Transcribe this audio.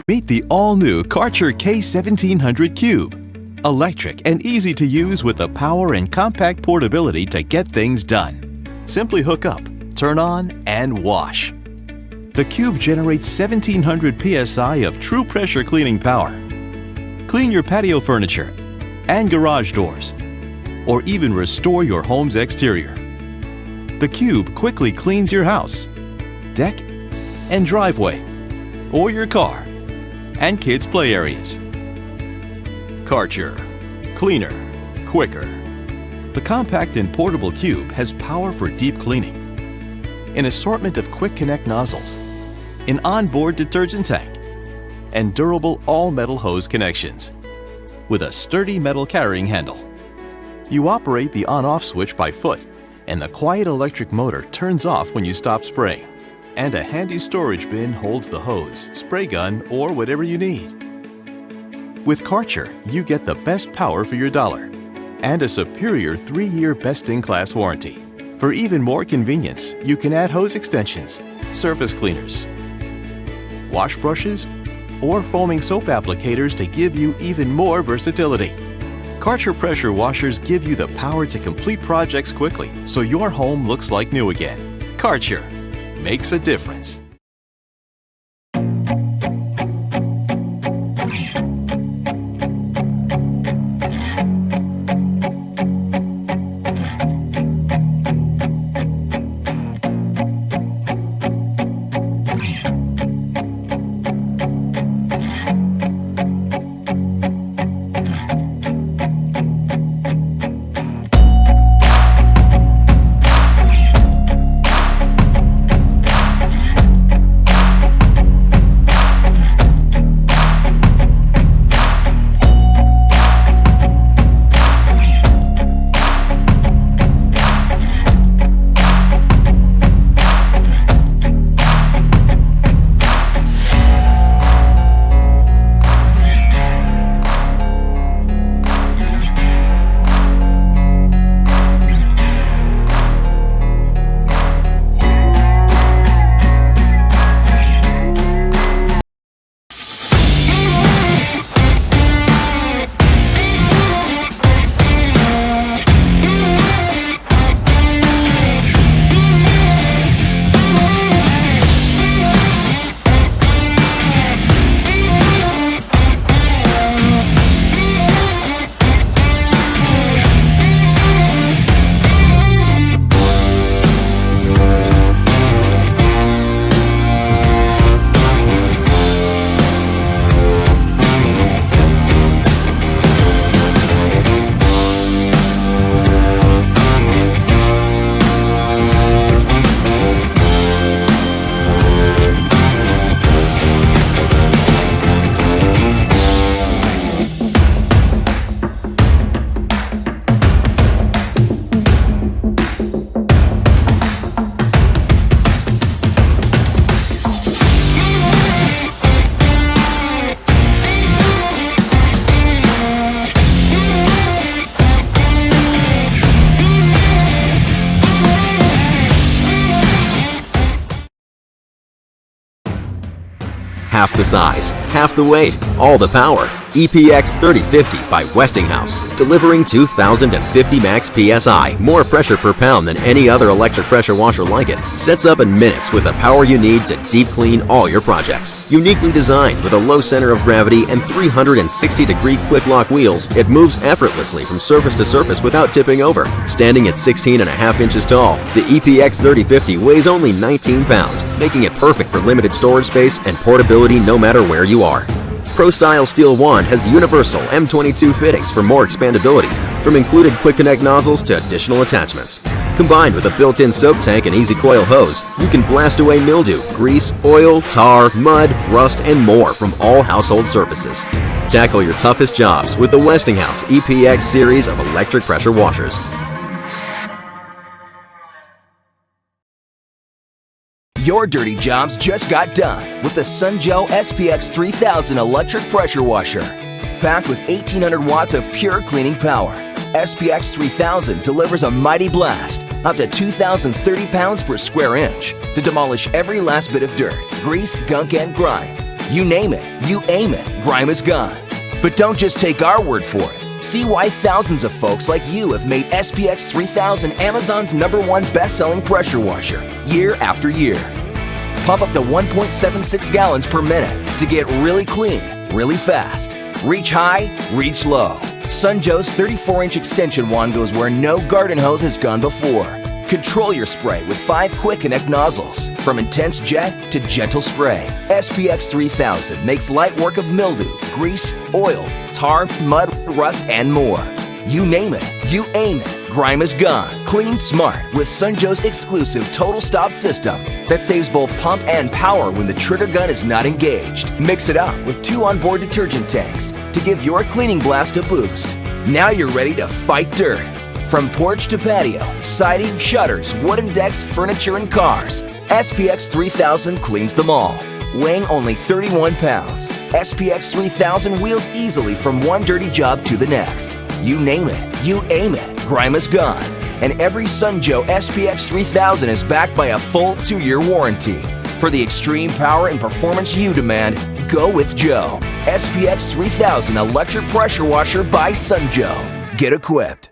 Meet the all-new Karcher K1700 Cube. Electric and easy to use with the power and compact portability to get things done. Simply hook up, turn on, and wash. The Cube generates 1700 psi of true pressure cleaning power. Clean your patio furniture and garage doors, or even restore your home's exterior. The Cube quickly cleans your house, deck, and driveway, or your car and kids' play areas. Karcher. Cleaner, quicker. The compact and portable Cube has power for deep cleaning, an assortment of quick connect nozzles, an onboard detergent tank, and durable all-metal hose connections with a sturdy metal carrying handle. You operate the on-off switch by foot, and the quiet electric motor turns off when you stop spraying. And a handy storage bin holds the hose, spray gun, or whatever you need. With Karcher, you get the best power for your dollar and a superior 3-year best-in-class warranty. For even more convenience, you can add hose extensions, surface cleaners, wash brushes, or foaming soap applicators to give you even more versatility. Karcher pressure washers give you the power to complete projects quickly so your home looks like new again. Karcher makes a difference. Half the size, half the weight, all the power. EPX 3050 by Westinghouse, delivering 2,050 max PSI, more pressure per pound than any other electric pressure washer like it. Sets up in minutes with the power you need to deep clean all your projects. Uniquely designed with a low center of gravity and 360-degree quick lock wheels, it moves effortlessly from surface to surface without tipping over. Standing at 16.5 inches tall, the EPX 3050 weighs only 19 pounds, making it perfect for limited storage space and portability no matter where you are. Pro Style Steel Wand has universal M22 fittings for more expandability, from included quick connect nozzles to additional attachments. Combined with a built-in soap tank and easy coil hose, you can blast away mildew, grease, oil, tar, mud, rust, and more from all household surfaces. Tackle your toughest jobs with the Westinghouse EPX series of electric pressure washers. Your dirty jobs just got done with the SUNPOW SPX 3000 electric pressure washer. Packed with 1,800 watts of pure cleaning power, SPX 3000 delivers a mighty blast, up to 2,030 pounds per square inch, to demolish every last bit of dirt, grease, gunk, and grime. You name it, you aim it, grime is gone. But don't just take our word for it. See why thousands of folks like you have made SPX 3000 Amazon's #1 best-selling pressure washer year after year. Pump up to 1.76 gallons per minute to get really clean, really fast. Reach high, reach low. SUNPOW's 34-inch extension wand goes where no garden hose has gone before. Control your spray with 5 quick connect nozzles. From intense jet to gentle spray, SPX 3000 makes light work of mildew, grease, oil, tar, mud, rust, and more. You name it, you aim it, grime is gone. Clean smart with SUNPOW's exclusive Total Stop system that saves both pump and power when the trigger gun is not engaged. Mix it up with 2 onboard detergent tanks to give your cleaning blast a boost. Now you're ready to fight dirt. From porch to patio, siding, shutters, wooden decks, furniture, and cars, SPX 3000 cleans them all. Weighing only 31 pounds, SPX 3000 wheels easily from one dirty job to the next. You name it, you aim it, grime is gone. And every SUNPOW SPX 3000 is backed by a full 2-year warranty. For the extreme power and performance you demand, go with Joe. SPX 3000 Electric Pressure Washer by SUNPOW. Get equipped.